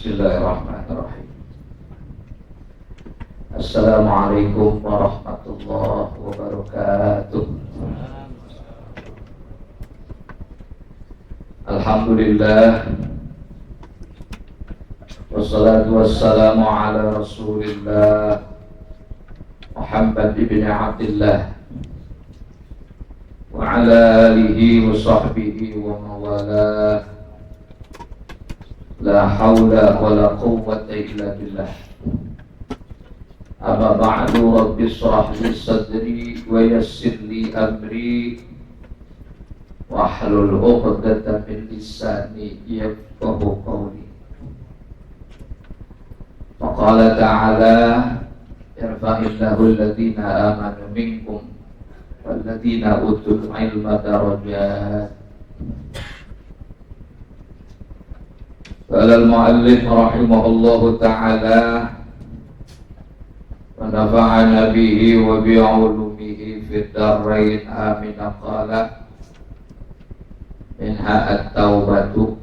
Bismillahirrahmanirrahim. Assalamualaikum warahmatullahi wabarakatuh. Alhamdulillah, wassalatu wassalamu ala Rasulillah Muhammad ibn Abdillah wa ala alihi wa sahbihi wa mawalah. La hawla wa la quwwata illa billah. Amma ba'du, rabbi shrah li sadri wa yassir li amri wahlul 'uqdatam min lisani yafqahu qawli. Faqala ta'ala yarfa'illahu alladhina amanu minkum walladhina utul ilma darajat. Qala al-mu'allif rahimahullahu ta'ala wa nafa'ana bihi wa bi'ulumihi fid darain amin. Qala minha at-taubatu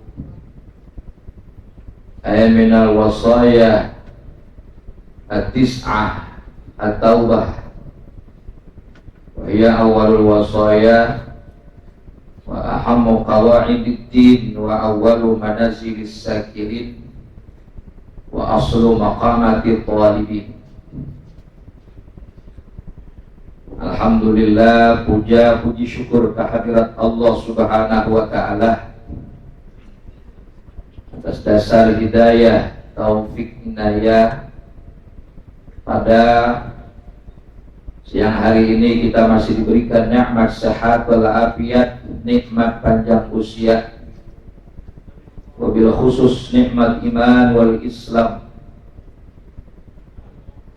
ay minal wasaya at-tis'ah at-taubah wa hiya awalul wasaya wa ahammu qawa'ididdin wa awwalu manazilis sakirin wa aslu maqamati talibin. Alhamdulillah, puja puji syukur kehadirat Allah subhanahu wa ta'ala atas dasar hidayah, taufik, inayah. Pada siang hari ini kita masih diberikan nikmat sehat wal afiat, nikmat panjang usia, wabil khusus nikmat iman wal Islam,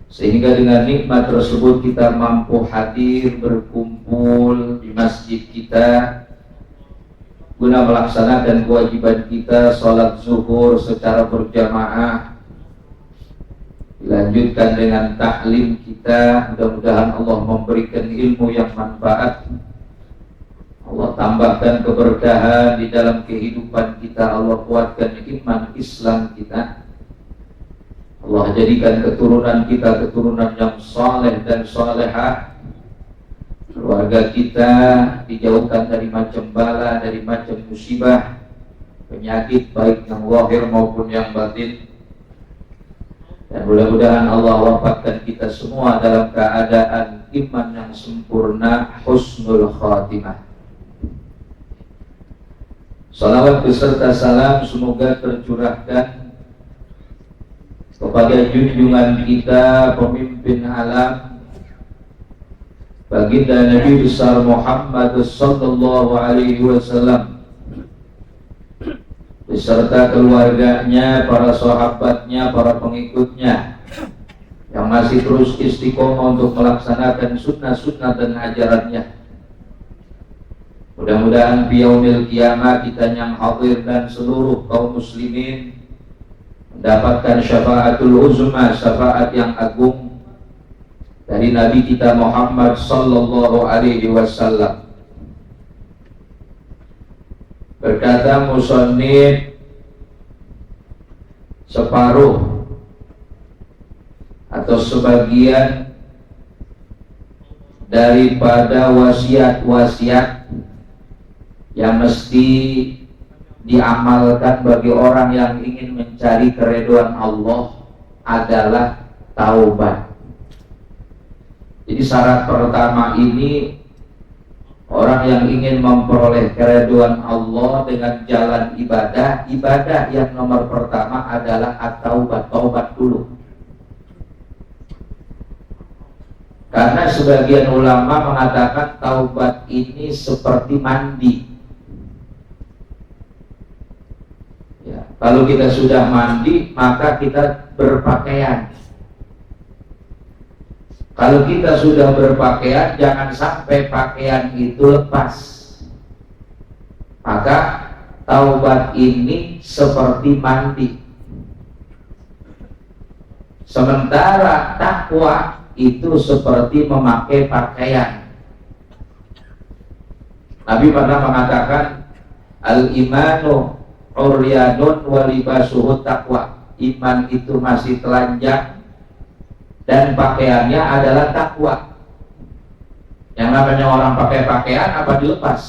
sehingga dengan nikmat tersebut kita mampu hadir berkumpul di masjid kita guna melaksanakan kewajiban kita sholat zuhur secara berjamaah, dilanjutkan dengan taklim kita. Mudah-mudahan Allah memberikan ilmu yang manfaat, Allah tambahkan keberkahan di dalam kehidupan kita, Allah kuatkan iman Islam kita, Allah jadikan keturunan kita keturunan yang saleh dan salehah, keluarga kita dijauhkan dari macam bala, dari macam musibah, penyakit baik yang zahir maupun yang batin. Dan mudah-mudahan Allah wafatkan kita semua dalam keadaan iman yang sempurna, husnul khatimah. Salawat beserta salam semoga tercurahkan kepada junjungan kita, pemimpin alam, baginda Nabi besar Muhammad sallallahu alaihi wasallam, beserta keluarganya, para sahabatnya, para pengikutnya yang masih terus istiqomah untuk melaksanakan sunnah-sunnah dan ajarannya. Mudah-mudahan di yaumil qiyamah kita yang hadir dan seluruh kaum muslimin mendapatkan syafaatul uzma, syafaat yang agung dari Nabi kita Muhammad sallallahu alaihi wasallam. Berkata musannif, separuh atau sebagian daripada wasiat-wasiat yang mesti diamalkan bagi orang yang ingin mencari keridhaan Allah adalah taubat. Jadi syarat pertama ini, orang yang ingin memperoleh keridhaan Allah dengan jalan ibadah, ibadah yang nomor pertama adalah at-taubat, taubat dulu. Karena sebagian ulama mengatakan taubat ini seperti mandi. Ya, kalau kita sudah mandi, maka kita berpakaian. Kalau kita sudah berpakaian, jangan sampai pakaian itu lepas. Maka taubat ini seperti mandi. Sementara takwa itu seperti memakai pakaian. Nabi pernah mengatakan, al-imanu uryanun wa libasuhu taqwa. iman itu masih telanjang, dan pakaiannya adalah takwa. Yang namanya orang pakai pakaian apa dilepas?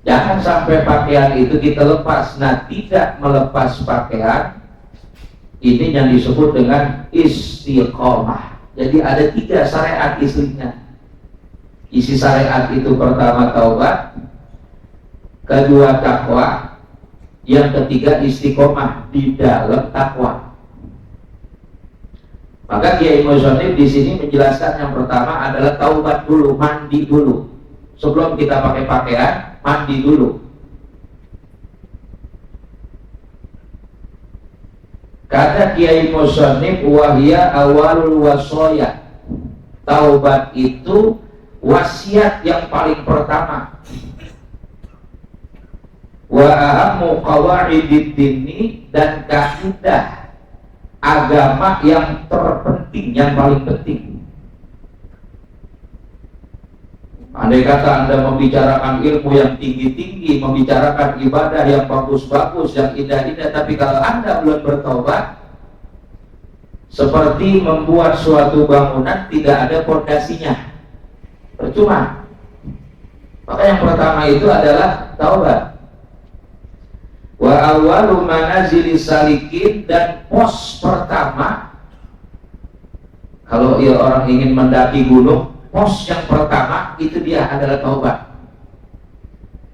Jangan sampai pakaian itu kita lepas. Nah, tidak melepas pakaian ini yang disebut dengan istiqomah. Jadi ada 3 syariat isinya. Isi syariat itu pertama taubat, kedua takwa, yang ketiga istiqomah di dalam takwa. Maka Kiai Musonib di sini menjelaskan yang pertama adalah taubat dulu, mandi dulu. Sebelum kita pakai pakaian, mandi dulu. Kata Kiai Musonib, wahya awalul wasoya. Taubat itu wasiat yang paling pertama. Wa ahammu qawaidid dini, dan kaidah agama yang terpenting, yang paling penting. Andai kata Anda membicarakan ilmu yang tinggi-tinggi, membicarakan ibadah yang bagus-bagus, yang indah-indah, tapi kalau Anda belum bertobat, seperti membuat suatu bangunan tidak ada fondasinya, percuma. Maka yang pertama itu adalah taubat. Wa awwalu manazilis salikin, dan pos pertama kalau orang ingin mendaki gunung, pos yang pertama itu dia adalah taubat.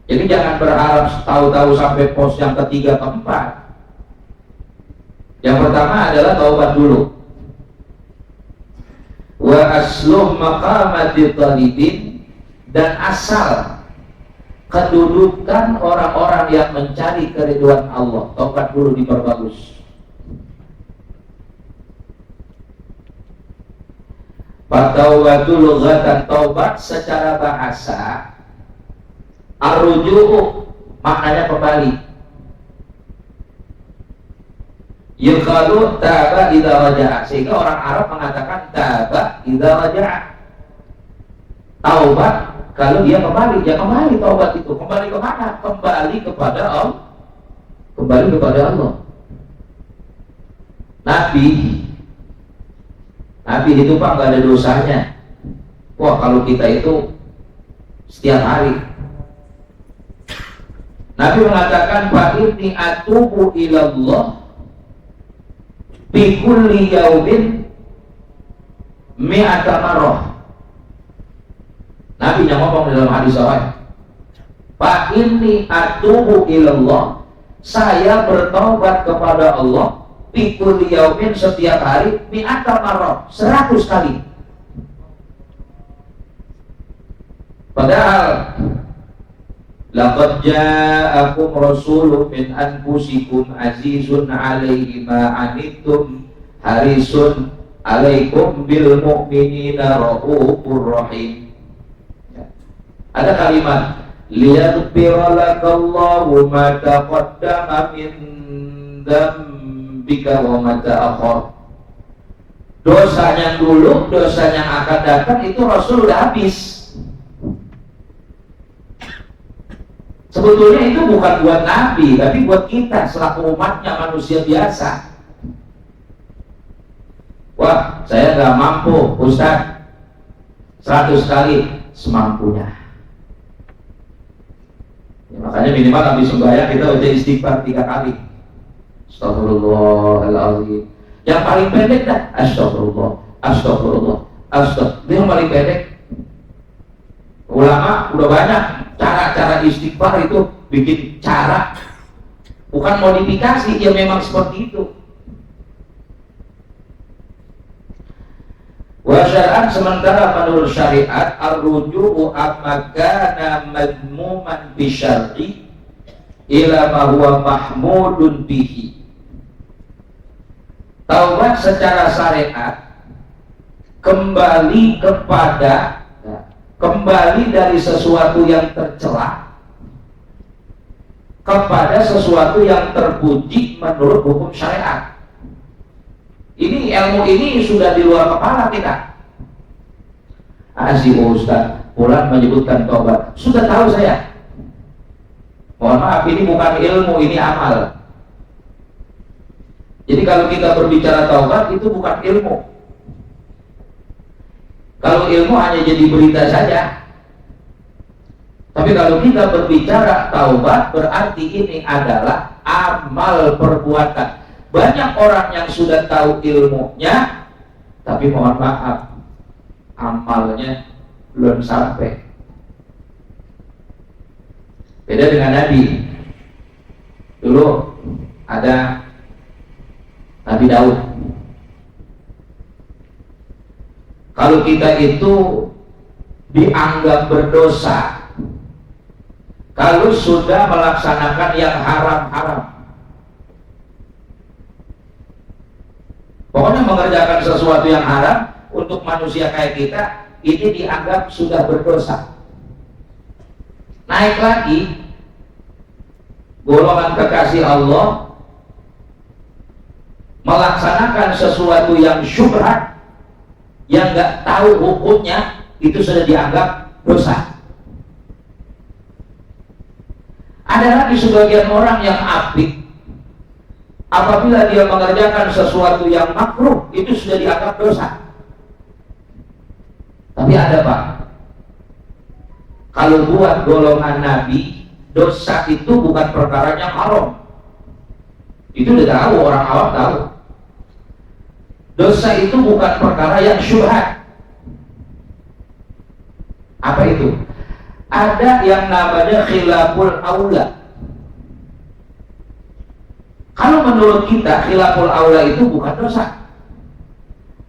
Jadi jangan berharap tahu-tahu sampai pos yang ketiga, keempat. Yang pertama adalah taubat dulu. Wa asluh maqamati talibin, dan asal kedudukan orang-orang yang mencari keridhaan Allah, taubat dulu diperbagus. Fataubatul lughatan, taubat secara bahasa, arruju'u maknanya kembali. Yuqalu taba idza raja'a, sehingga orang Arab mengatakan taba idza raja'a. Taubat kalau dia kembali, ya kembali taubat itu. Kembali ke mana? Kembali kepada Allah. Kembali kepada Allah. Nabi itu Pak nggak ada dosanya. Wah, kalau kita itu setiap hari. Nabi mengatakan, fa inni atubu ilallah bi kulli yaumin mi'ata marrah. Nabi yang ngomong dalam hadis sahih, fa inni atubu ilallah, saya bertaubat kepada Allah bi kulli yaumin, setiap hari, mi'ata marrah, 100 kali. Padahal laqad ja'akum rasulun min anfusikum azizun 'alaihi ma 'anittum harisun 'alaikum bil mu'minina raufur rahim. Ada kalimat liyaghfira lakallahu ma taqaddama min dzambika wa ma ta'akhkhar. Dosa yang dulu, dosa yang akan datang itu Rasul udah habis. Sebetulnya itu bukan buat Nabi, tapi buat kita selaku umatnya, manusia biasa. Wah, saya nggak mampu, Ustaz. 100 kali semampunya. Ya, makanya minimal habis sembahyang kita baca istighfar 3 kali. Astagfirullahaladzim. Yang paling pendek dah, astagfirullah, astagfirullah, astagfirullah. Itu yang paling pendek. Ulama udah banyak cara-cara istighfar itu, bikin cara, bukan modifikasi, ya memang seperti itu. Wa syar'an, sementara menurut syariat, ar-ruju'u amma kana madmuman bi syar'i ila ma huwa mahmudun bihi. Taubat secara syariat kembali dari sesuatu yang tercela kepada sesuatu yang terpuji menurut hukum syariat. Ini ilmu ini sudah di luar kepala kita. Si Ustaz pulang menyebutkan taubat, sudah tahu saya. Mohon maaf, ini bukan ilmu, ini amal. Jadi kalau kita berbicara taubat itu bukan ilmu. Kalau ilmu hanya jadi berita saja. Tapi kalau kita berbicara taubat berarti ini adalah amal perbuatan. Banyak orang yang sudah tahu ilmunya, tapi mohon maaf, amalnya belum sampai. Beda dengan Nabi. Dulu ada Nabi Daud. Kalau kita itu dianggap berdosa kalau sudah melaksanakan yang haram-haram. Pokoknya mengerjakan sesuatu yang haram untuk manusia kayak kita, ini dianggap sudah berdosa. Naik lagi, golongan kekasih Allah melaksanakan sesuatu yang syubhat, yang nggak tahu hukumnya, itu sudah dianggap dosa. Ada lagi sebagian orang yang apik, apabila dia mengerjakan sesuatu yang makruh, itu sudah dianggap dosa. Tapi ada Pak, kalau buat golongan Nabi, dosa itu bukan perkara yang haram. Itu udah tahu, orang awam tahu. Dosa itu bukan perkara yang syubhat. Apa itu? Ada yang namanya khilaful aula. Kalau menurut kita khilaful aula itu bukan dosa.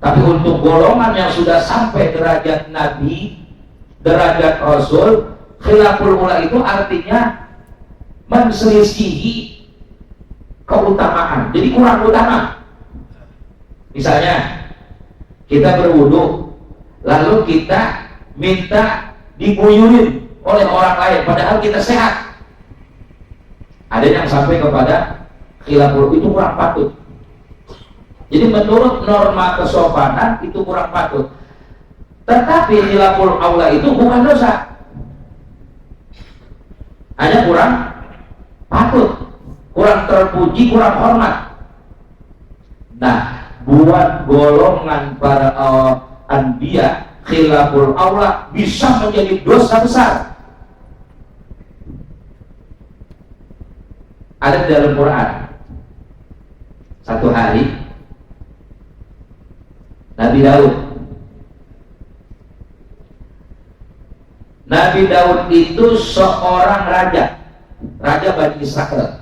Tapi untuk golongan yang sudah sampai derajat Nabi, derajat Rasul, khilaful aula itu artinya menselisihi keutamaan. Jadi kurang utama. Misalnya kita berwudu, lalu kita minta diguyurin oleh orang lain, padahal kita sehat. Ada yang sampai kepada khilaful, itu kurang patut. Jadi menurut norma kesopanan itu kurang patut. Tetapi khilaful aula itu bukan dosa, hanya kurang patut, kurang terpuji, kurang hormat. Nah, buat golongan para anbiya, khilaful aula bisa menjadi dosa besar. Ada di dalam Quran. Satu hari Nabi Daud itu seorang raja Bani Israel.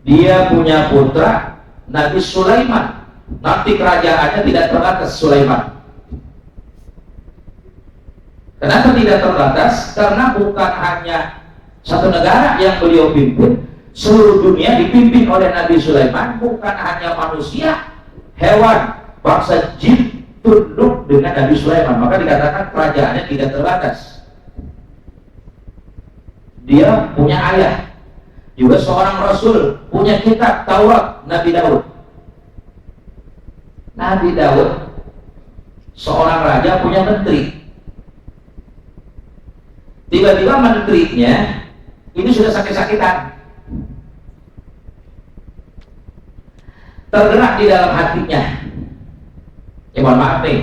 Dia punya putra Nabi Sulaiman. Nanti kerajaannya tidak terbatas Sulaiman. Kenapa tidak terbatas? Karena bukan hanya satu negara yang beliau pimpin, seluruh dunia dipimpin oleh Nabi Sulaiman. Bukan hanya manusia, hewan, bangsa jin tunduk dengan Nabi Sulaiman. Maka dikatakan kerajaannya tidak terbatas. Dia punya ayah, juga seorang rasul, punya kitab Taurat, Nabi Daud. Nabi Daud seorang raja, punya menteri. Tiba-tiba menterinya ini sudah sakit-sakitan, tergerak di dalam hatinya. Mohon maaf nih,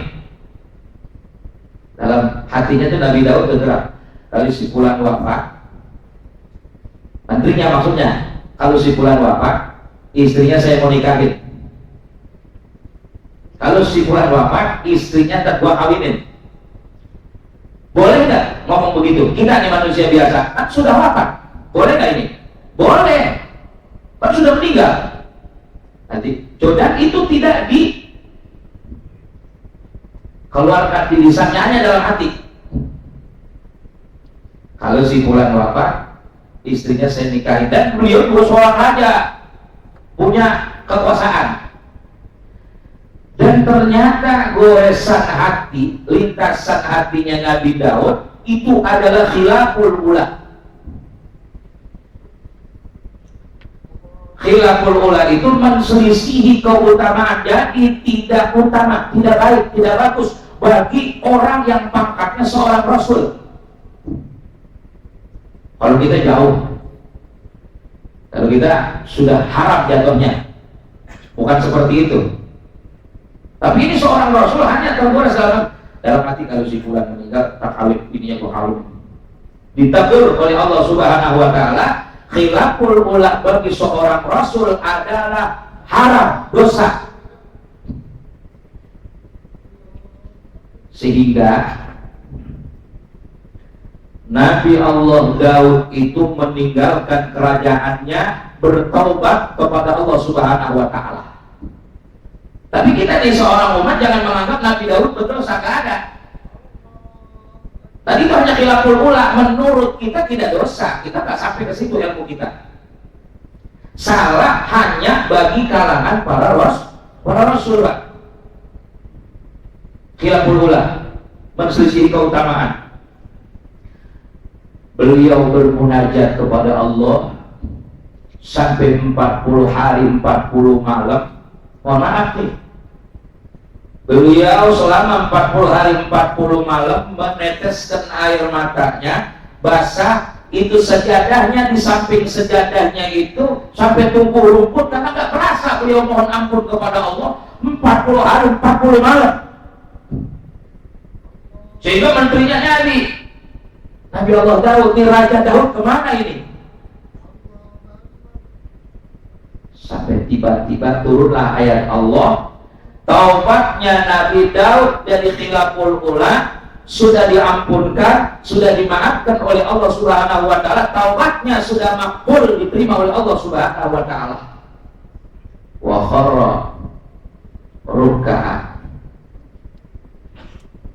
dalam hatinya itu Nabi Daud tergerak. Kalau si fulan wafat, menterinya maksudnya, kalau si fulan wafat, istrinya saya mau nikahin. Kalau si fulan wafat, istrinya tak gua kawinin. Boleh nggak ngomong begitu? Kita ini manusia biasa, kan sudah wafat. Boleh nggak ini? Boleh. Kan sudah meninggal. Nanti, dan itu tidak dikeluarkan di lisannya, hanya dalam hati. Kalau si fulan wafat, istrinya saya nikahin. Dan beliau juga seorang raja, punya kekuasaan. Dan ternyata goresan hati, lintasan hatinya Nabi Daud itu adalah khilaful ula. Khilaful ula itu menselisihi keutamaan, jadi tidak utama, tidak baik, tidak bagus bagi orang yang pangkatnya seorang rasul. Kalau kita jauh, Kalau kita sudah haram jatuhnya, bukan seperti itu. Tapi ini seorang Rasul hanya tergores dalam hati, kalau si fulan meninggal tak kawin, ininya gua kawin. Ditegur oleh Allah Subhanahu wa taala, khilaful ula bagi seorang Rasul adalah haram, dosa. Sehingga Nabi Allah Daud itu meninggalkan kerajaannya, bertaubat kepada Allah Subhanahu wa taala. Tapi kita nih seorang umat jangan menganggap Nabi Daud berdosa, gak ada. Tadi itu hanya khilaful ula, menurut kita tidak dosa, kita gak sampai ke situ ilmu kita. Salah hanya bagi kalangan para rasul, Pak. Khilaful ula, menselisih keutamaan. Beliau bermunajat kepada Allah sampai 40 hari 40 malam. Mohon maaf nih, beliau selama 40 hari 40 malam meneteskan air matanya basah. Itu sejadahnya, di samping sejadahnya itu sampai tumbuh rumput karena gak merasa beliau mohon ampun kepada Allah 40 hari 40 malam. Sehingga menterinya nyari, Nabi Allah Daud, ini Raja Daud kemana ini? Sampai tiba-tiba turunlah ayat Allah, taubatnya Nabi Daud dari khilaful ula sudah diampunkan, sudah dimaafkan oleh Allah Subhanahu wa taala, taubatnya sudah makbul, diterima oleh Allah Subhanahu wa taala. Wa kharra ruk'an.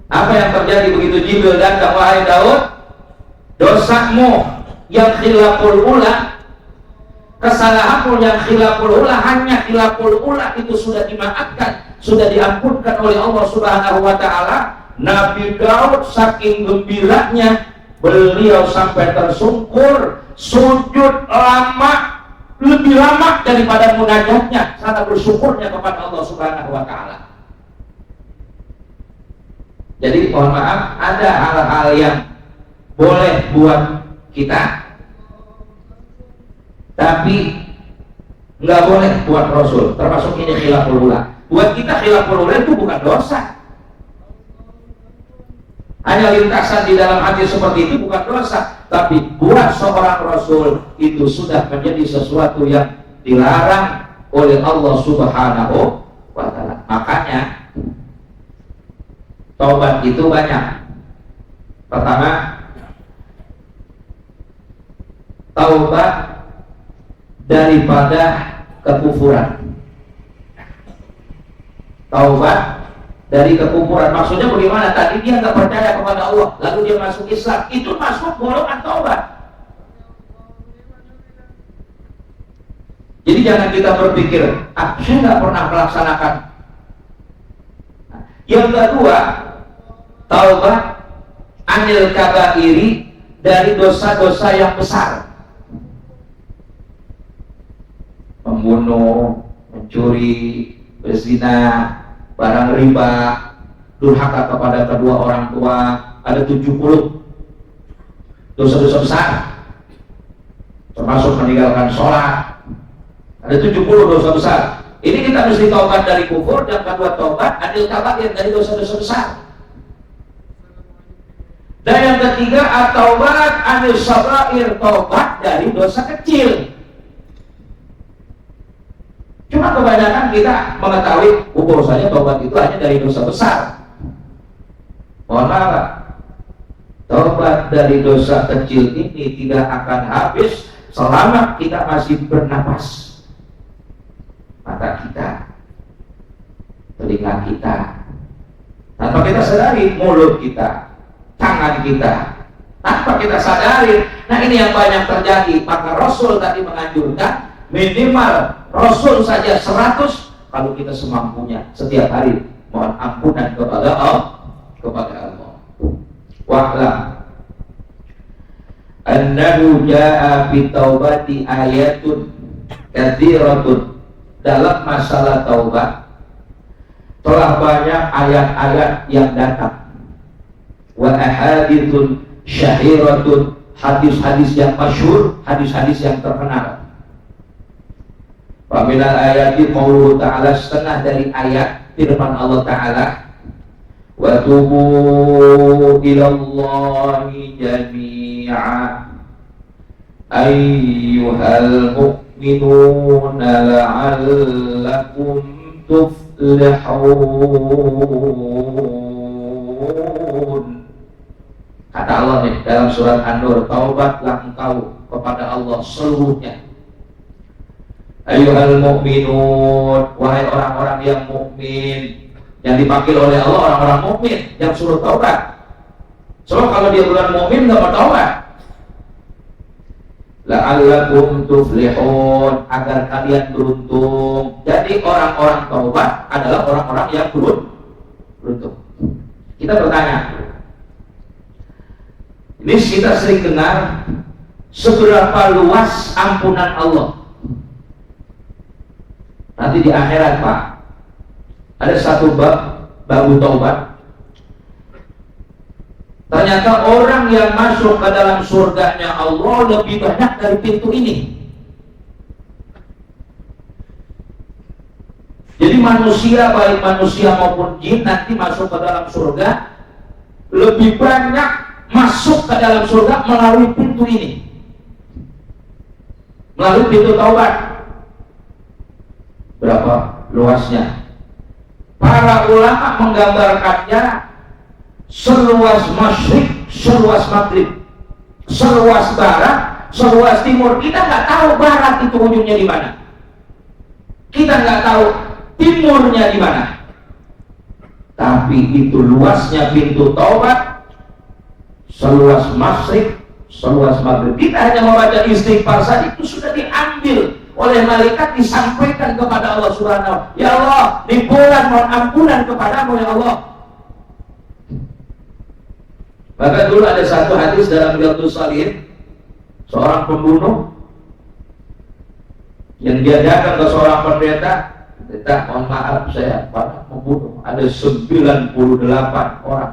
Apa yang terjadi begitu Jibril datang, wahai Daud, dosamu yang khilaful ula, kesalahanmu yang khilaful ula, hanya khilaful ula itu sudah dimaafkan, sudah diampunkan oleh Allah Subhanahu wa taala. Nabi Daud saking gembiranya, beliau sampai tersungkur, sujud lama, lebih lama daripada munajatnya, karena bersyukurnya kepada Allah Subhanahu wa taala. Jadi mohon maaf, ada hal-hal yang boleh buat kita, tapi nggak boleh buat Rasul. Termasuk ini khilaful ula. Buat kita khilaful ula itu bukan dosa. Hanya lintasan di dalam hati seperti itu bukan dosa. Tapi buat seorang Rasul itu sudah menjadi sesuatu yang dilarang oleh Allah Subhanahu wa taala. Makanya taubat itu banyak. Pertama, taubat daripada kekufuran. Taubat dari kekufuran, maksudnya bagaimana? Tadi dia nggak percaya kepada Allah, lalu dia masuk Islam, itu masuk golongan taubat. Jadi jangan kita berpikir, saya nggak pernah melaksanakan. Yang kedua, taubat anil kabairi, dari dosa-dosa yang besar. Membunuh, mencuri, berzina, barang riba, durhaka kepada kedua orang tua, ada 70 dosa-dosa besar. Termasuk meninggalkan sholat, ada 70 dosa besar. Ini kita mesti taubat dari kufur, dan kedua taubat anil kabair, dari dosa-dosa besar. Dan yang ketiga, at-taubat anil sabair, taubat dari dosa kecil. Cuma kebanyakan kita mengetahui bahwasanya taubat itu hanya dari dosa besar. Mohon maaf, taubat dari dosa kecil ini tidak akan habis selama kita masih bernapas. Mata kita, telinga kita, tanpa kita sadari, mulut kita, tangan kita, tanpa kita sadari. Nah, ini yang banyak terjadi. Maka Rasul tadi menganjurkan minimal Rasul saja 100, kalau kita semampunya setiap hari mohon ampunan kepada Allah. Wa'lam annahu jaa fi taubati ayatun katsiratun. Dalam masalah taubat telah banyak ayat-ayat yang datang, wa ahaditsun syahiratun, hadis-hadis yang masyhur, hadis-hadis yang terkenal. Paminal ayati qauluhu ta'ala, setengah dari ayat firman Allah Ta'ala, wa tubu ilallahi jami'a ayyuhal mu'minuna la'allakum tuflihun. Kata Allah nih dalam surat An-Nur, taubatlah engkau kepada Allah seluruhnya. Ayyuhal mu'minun, wahai orang-orang yang mukmin. Yang dipanggil oleh Allah orang-orang mukmin yang suruh taubat. Soalnya kalau dia bukan mukmin nggak mau taubat. La'allakum tuflihun, agar kalian beruntung. Jadi orang-orang taubat adalah orang-orang yang beruntung. Kita bertanya, ini kita sering dengar, seberapa luas ampunan Allah? Nanti di akhirat Pak, ada satu babu taubat. Ternyata orang yang masuk ke dalam surganya Allah lebih banyak dari pintu ini. Jadi manusia, baik manusia maupun jin, nanti masuk ke dalam surga lebih banyak masuk ke dalam surga melalui pintu ini, melalui pintu taubat. Berapa luasnya? Para ulama menggambarkannya seluas masyrik, seluas maghrib, seluas barat, seluas timur. Kita nggak tahu barat itu ujungnya di mana. Kita nggak tahu timurnya di mana. Tapi itu luasnya pintu taubat, seluas masyrik, seluas maghrib. Kita hanya membaca istighfar saja itu sudah diambil oleh malaikat, disampaikan kepada Allah Subhanahu. Ya Allah, di bulan mohon ampunan kepadamu ya Allah. Maka dulu ada satu hadis dalam Riyadhus Shalihin, seorang pembunuh yang dia datang ke seorang pendeta, mohon maaf saya pernah membunuh, ada 98 orang.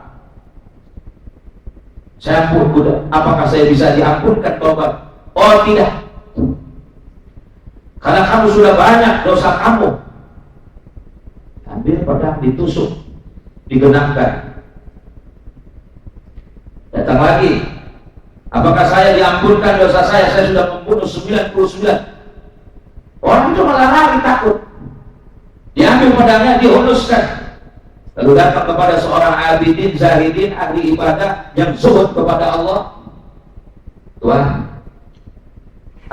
Saya pun udah, apakah saya bisa diampunkan tobat? Oh tidak, karena kamu sudah banyak dosa kamu. Ambil pedang, ditusuk, digenangkan. Datang lagi, apakah saya diampunkan dosa saya? Saya sudah membunuh 99. Orang itu malah lari takut. Diambil pedangnya, dihuluskan. Lalu datang kepada seorang abidin, zahidin, ahli ibadah yang zuhud kepada Allah. Tuhan,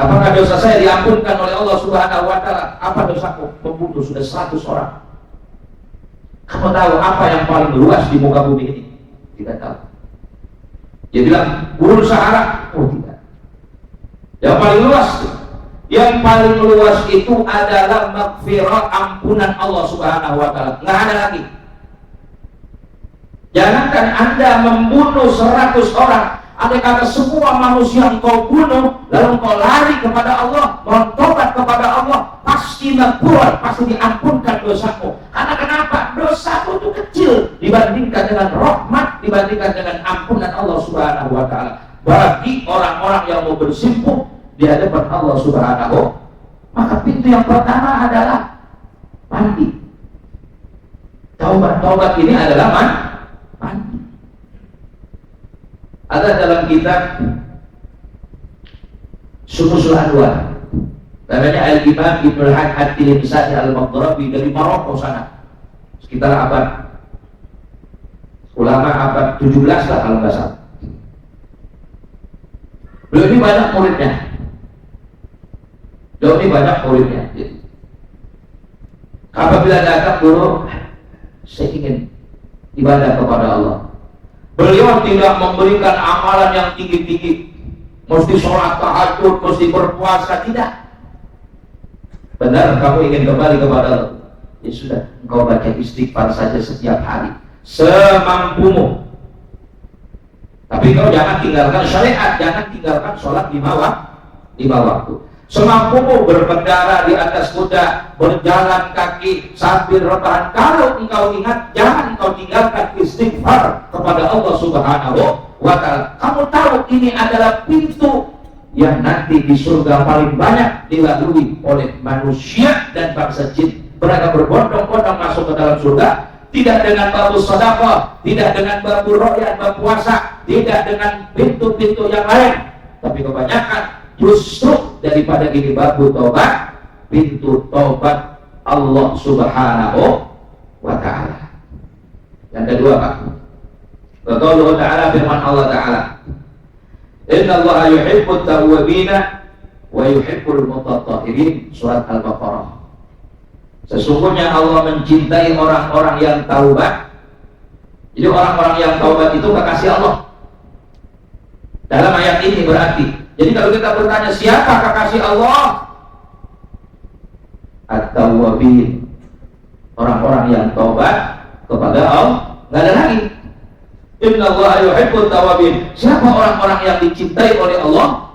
apakah dosa saya diampunkan oleh Allah Subhanahu wa Ta'ala? Apa dosaku? Membunuh sudah 100 orang. Kamu tahu apa yang paling luas di muka bumi ini? Tidak tahu. Dia bilang, Gurun Sahara. Oh tidak. Yang paling luas, yang paling luas itu adalah maghfirah, ampunan Allah Subhanahu wa Ta'ala. Nggak ada lagi. Jangankan Anda membunuh 100 orang, andai kata semua manusia engkau bunuh, lalu engkau lari kepada Allah, bertobat kepada Allah, pasti maghfur, pasti diampunkan dosamu. Karena kenapa? Dosamu itu kecil dibandingkan dengan rahmat, dibandingkan dengan ampunan Allah Subhanahu wa Ta'ala. Bagi orang-orang yang mau bersimpuh di hadapan Allah Subhanahu, maka pintu yang pertama adalah mandi. Taubat ini adalah mandi. Ada dalam kitab Syumusul Anwar, namanya Al-Imam Ibnul Hajj At-Tilimsani Al-Maghrabi, dari Maroko sana, sekitar abad, ulama abad 17 lah kalau nggak salah. Beliau ini banyak muridnya. Apabila datang guru, saya ingin ibadah kepada Allah, beliau tidak memberikan amalan yang tinggi-tinggi, mesti sholat tahajud, mesti berpuasa, tidak. Benar kamu ingin kembali kepada Allah, ya sudah, engkau baca istighfar saja setiap hari semampumu. Tapi kau jangan tinggalkan syariat, jangan tinggalkan sholat 5 waktu. Semampumu berkendara di atas kuda, berjalan kaki sambil rebahan. Kalau engkau ingat, jangan engkau tinggalkan istighfar kepada Allah Subhanahu wa Ta'ala. Kamu tahu ini adalah pintu yang nanti di surga paling banyak dilalui oleh manusia dan bangsa jin. Mereka berbondong-bondong masuk ke dalam surga, tidak dengan babu sedekah, tidak dengan babu ru'yah, babu puasa, tidak dengan pintu-pintu yang lain, tapi kebanyakan justru daripada ini babu taubat, pintu taubat Allah Subhanahu wa ta'ala. Yang kedua, Pak, qaulullah ta'ala, firman Allah ta'ala, inna Allah yuhibbut tawwabina wa yuhibbul mutatahhirin, surat Al-Baqarah. Sesungguhnya Allah mencintai orang-orang yang taubat. Jadi orang-orang yang taubat itu kekasih Allah dalam ayat ini berarti. Jadi kalau kita bertanya siapa kekasih Allah, at-tawwabin, orang-orang yang taubat kepada Allah. Nggak ada lagi. Inna Allah yuhibbut tawwabin. Siapa orang-orang yang dicintai oleh Allah?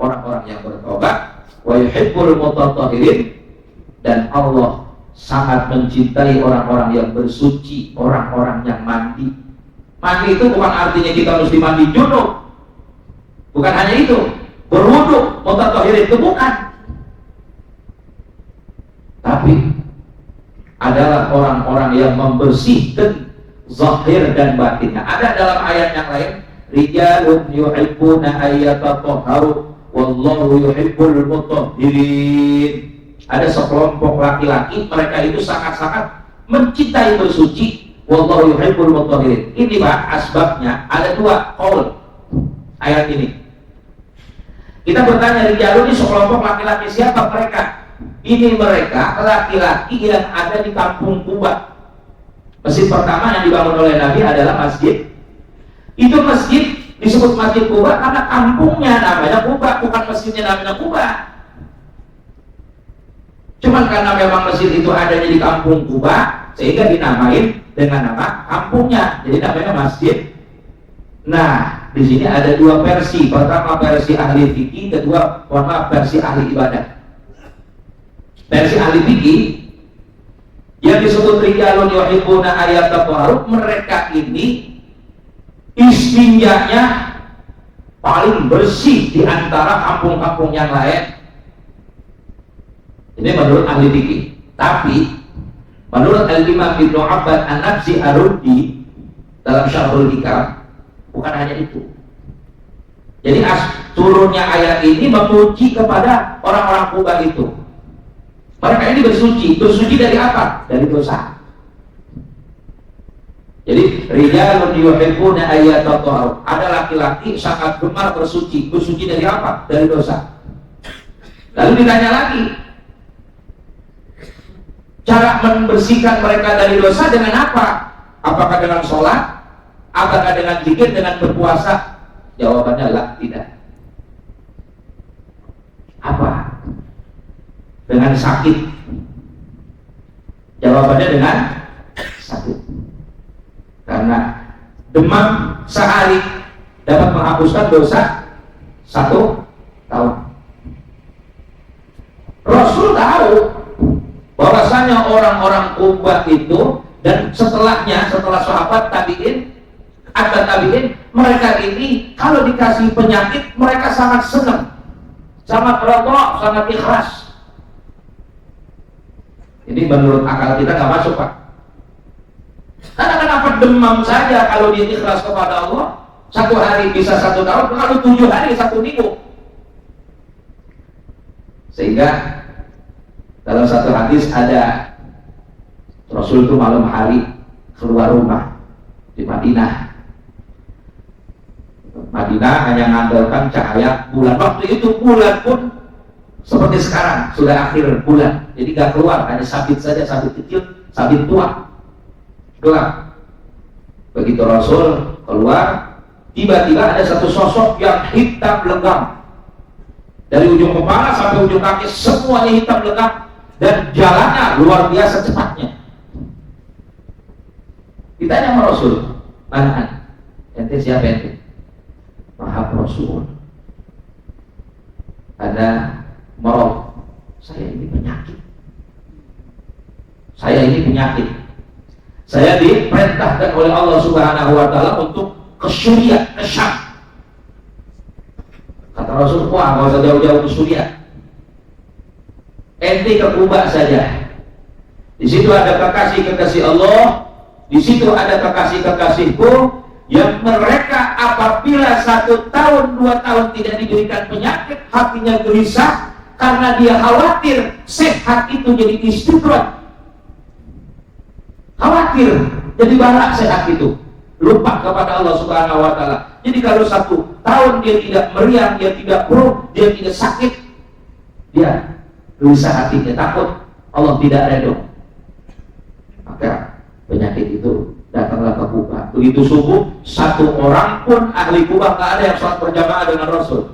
Orang-orang yang bertobat. Wa yuhibbul mutatahhirin, dan Allah sangat mencintai orang-orang yang bersuci, orang-orang yang mandi. Mandi itu bukan artinya kita mesti mandi junub, bukan hanya itu. Berwudu, mutatahhirin itu bukan, tapi adalah orang-orang yang membersihkan zahir dan batinnya. Ada dalam ayat yang lain, rijalun yuhibbuna ayyatatahharu wallahu yuhibbul mutahhirin. Ada sekelompok laki-laki, mereka itu sangat-sangat mencintai bersuci, wallahu yuhibbul mutahhirin. Ini Pak asbabnya, ada dua qaul ayat ini. Kita bertanya, rijalun ini sekelompok laki-laki, siapa mereka? Ini mereka laki-laki yang ada di kampung Kuba. Masjid pertama yang dibangun oleh Nabi adalah masjid. Itu masjid disebut Masjid Kuba karena kampungnya namanya Kuba, bukan masjidnya namanya Kuba. Cuman karena memang masjid itu adanya di kampung Kuba, sehingga dinamain dengan nama kampungnya. Jadi namanya masjid. Nah, di sini ada dua versi. Pertama versi ahli fikih, kedua versi ahli ibadah. Versi ahli fikih yang disebut rijalun yuhibbuna ayyatatahharu, mereka ini istinjanya paling bersih di antara kampung-kampung yang lain. Ini menurut ahli fikih. Tapi menurut Al-Imam Ibnu Abbad An-Nabsi Ar-Rudi dalam Syarhul Hikam, bukan hanya itu. Jadi turunnya ayat ini memuji kepada orang-orang Kuba itu. Mereka ini bersuci dari apa? Dari dosa. Jadi rijalun yuhibbuna ayyatatahharu, ada laki-laki sangat gemar bersuci dari apa? Dari dosa. Lalu ditanya lagi, cara membersihkan mereka dari dosa dengan apa? Apakah dengan sholat? Apakah dengan zikir, dengan berpuasa? Jawabannya lah, tidak. Apa? Dengan sakit. Jawabannya dengan sakit. Karena demam sehari dapat menghapuskan dosa 1 tahun. Rasul tahu bahwasanya orang-orang Kuba itu dan setelahnya, setelah sahabat tabi'in, atau tabi'in, mereka ini kalau dikasih penyakit mereka sangat senang, sangat redha, sangat ikhlas. Ini menurut akal kita nggak masuk, Pak. Karena kenapa demam saja kalau dia ikhlas kepada Allah 1 hari bisa 1 tahun, kalau 7 hari 1 minggu. Sehingga dalam satu hadis ada Rasul itu malam hari keluar rumah di Madinah. Madinah hanya mengandalkan cahaya bulan. Waktu itu bulan pun seperti sekarang sudah akhir bulan, jadi gak keluar, hanya sabit saja, sabit kecil, sabit tua, gelap. Begitu Rasul keluar, tiba-tiba ada satu sosok yang hitam legam, dari ujung kepala sampai ujung kaki semuanya hitam legam, dan jalannya luar biasa cepatnya. Ditanya sama Rasul, mana ente siapa ente? Maha Rasul. Ada marah, saya ini penyakit. Saya ini penyakit. Saya diperintahkan oleh Allah Subhanahu wa Ta'ala untuk ke Syria, ke Syam. Kata Rasul, wah nggak usah jauh-jauh ke Suriah, ente ke Kuba saja. Di situ ada kekasih-kekasih Allah, di situ ada kekasih-kekasihku yang mereka apabila 1 tahun 2 tahun tidak diberikan penyakit, hatinya gelisah karena dia khawatir sehat itu jadi istidrak, khawatir jadi balak sehat itu, lupa kepada Allah Subhanahu wa Ta'ala. Jadi kalau 1 tahun dia tidak meriang, dia tidak buruk, dia tidak sakit, dia gelisah hatinya, takut Allah tidak redho, maka penyakit itu datanglah ke Kuba. Begitu subuh, 1 orang pun ahli Kuba nggak ada yang sholat berjamaah dengan Rasul.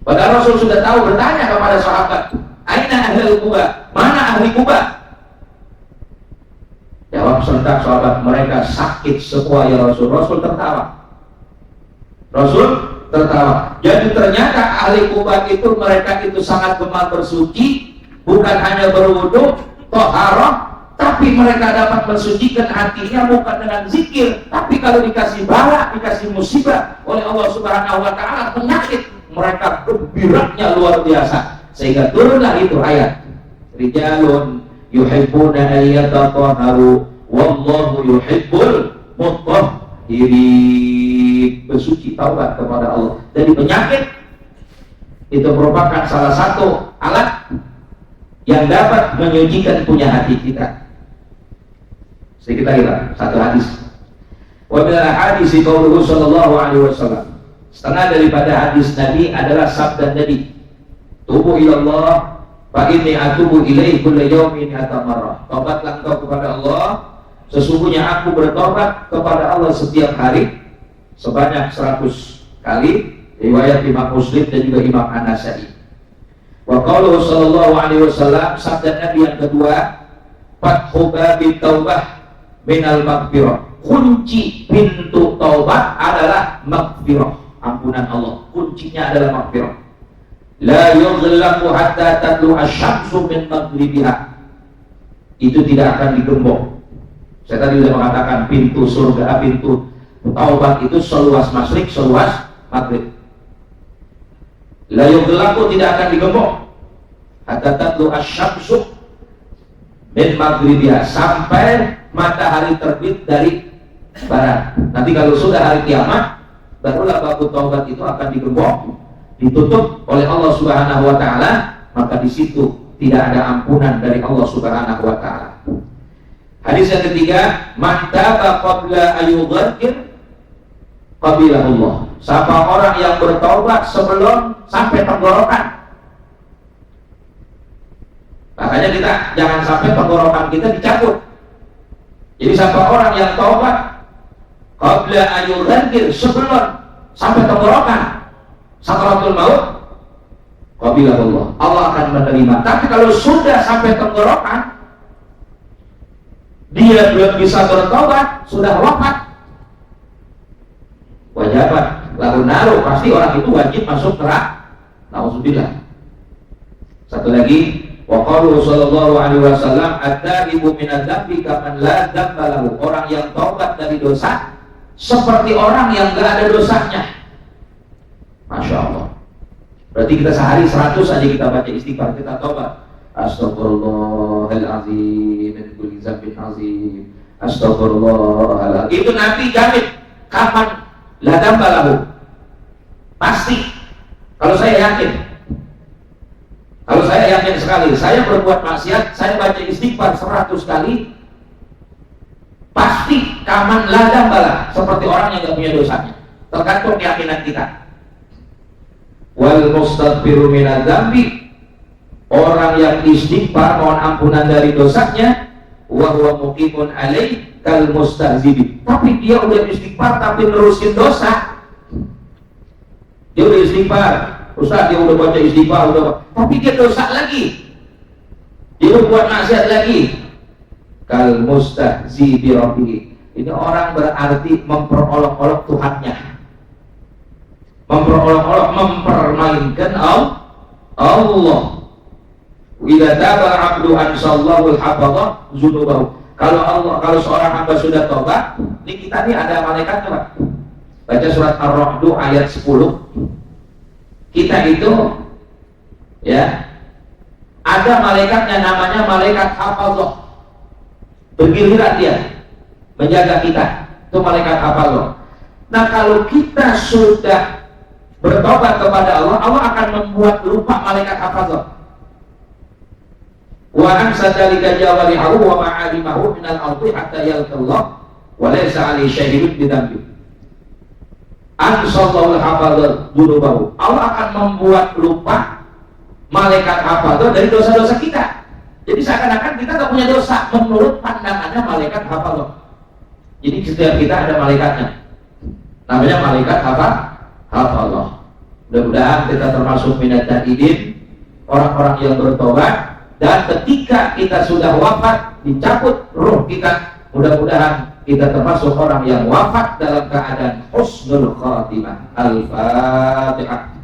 Padahal Rasul sudah tahu, bertanya kepada sahabat, aina ahli Kuba, mana ahli Kuba? Jawab sontak sahabat, mereka sakit semua ya Rasul. Rasul tertawa. Rasul tertawa. Jadi ternyata ahli Kuba itu, mereka itu sangat gemar bersuci, bukan hanya berwudu, toharoh, tapi mereka dapat mensucikan hatinya bukan dengan zikir, tapi kalau dikasih bala, dikasih musibah oleh Allah Subhanahu wa Ta'ala, penyakit, mereka gembiranya luar biasa. Sehingga turunlah itu ayat, rijalun yuhibbuna an yatatahharu wallahu yuhibbul mutahhirin. Bersuci, taubat kepada Allah. Jadi penyakit itu merupakan salah satu alat yang dapat menyucikan punya hati kita. Sedikit lagi Pak, satu hadis. Wa min al-hadis qauluhu sallallahu alaihi wasallam. Setengah daripada hadis Nabi adalah sabda Nabi, tubu ilallah fa inni atubu ilaihi kullu yawmin atamarrah. Tobatlah engkau kepada Allah, sesungguhnya aku bertobat kepada Allah setiap hari sebanyak 100 kali. Riwayat Imam Muslim dan juga Imam An-Nasa'i. Wa qauluhu sallallahu alaihi wasallam, sabda Nabi yang kedua, fathu babit taubah minal maghfirah. Kunci pintu taubat adalah maghfirah, ampunan Allah. Kuncinya adalah maghfirah. La yughlaqu hatta tatlu asy-syamsu min maghribiha. Itu tidak akan digembok. Saya tadi sudah mengatakan pintu surga, pintu taubat itu seluas masyrik, seluas maghrib. La yughlaqu, tidak akan digembok hatta tatlu asy-syamsu min maghribiha, sampai matahari terbit dari barat. Nanti kalau sudah hari kiamat, barulah bab taubat itu akan digembok, ditutup oleh Allah Subhanahu wa Ta'ala, maka di situ tidak ada ampunan dari Allah Subhanahu wa Ta'ala. Hadis yang ketiga, man taba qabla ayyughadir qabilahullah. Siapa orang yang bertaubat sebelum sampai tenggorokan. Makanya kita jangan sampai tenggorokan kita dicabut. Jadi siapa orang yang taubat qabla ayyughadir, sebelum sampai tenggorokan, sakaratul maut, qabilahullah, Allah akan menerima. Tapi kalau sudah sampai tenggorokan, dia belum bisa bertobat, sudah wafat, wajabat lahu naru, pasti orang itu wajib masuk neraka. Nauzubillah. Satu lagi, wa qalu sallallahu alaihi wasallam, at-taibu minadz-dzambi kaman la dzamba lahu. Orang yang taubat dari dosa seperti orang yang enggak ada dosanya. Masya Allah. Berarti kita sehari 100 aja kita baca istighfar, kita taubat. Astaghfirullahaladzim min kulli dzambin azim. Astaghfirullahaladzim. Itu Nabi jamin kapan la dzamba lahu. Pasti. Kalau saya yakin sekali, saya berbuat maksiat, saya baca istighfar 100 kali, pasti kaman la dzamba lahu, seperti orang yang tidak punya dosanya. Tergantung keyakinan kita. Wal mustaghfiru minadz-dzambi, orang yang istighfar mohon ampunan dari dosanya, wa huwa muqimun alaih kal mustahzibi. Tapi dia udah istighfar tapi nerusin dosa. Dia udah istighfar, Ustaz, dia udah baca istighfar, tapi dia dosa lagi, dia udah buat maksiat lagi. Kal mustahzibi rabbih. Ini orang berarti memperolok-olok Tuhannya, memperolok-olok, mempermainkan Allah. Idza taba abdu ansallahu al-hafadha dzunubahu. Kalau seorang hamba sudah tobat, ini kita nih ada malaikatnya Pak. Baca surat Ar-Ra'd ayat 10. kita itu ya ada malaikatnya namanya malaikat hafazah. Bergiliran dia menjaga kita, itu malaikat hafazah. Nah, kalau kita sudah bertobat kepada Allah, Allah akan membuat lupa malaikat hafazah. Wa ansadalika jawarihahu wa ma'alimahu minal ardi hatta yalqallah wa laysa alaihi syahidun bidambi. Ansallahu hafazah dunubahu. Allah akan membuat lupa malaikat hafazah dari dosa-dosa kita. Jadi seakan-akan kita tak punya dosa menurut pandangannya malaikat hafazah. Jadi setiap kita ada malaikatnya. Namanya malaikat hafazah. Mudah-mudahan kita termasuk minat taibin, orang-orang yang bertobat. Dan ketika kita sudah wafat, dicabut ruh kita, mudah-mudahan kita termasuk orang yang wafat dalam keadaan husnul khatimah. Al-Fatihah.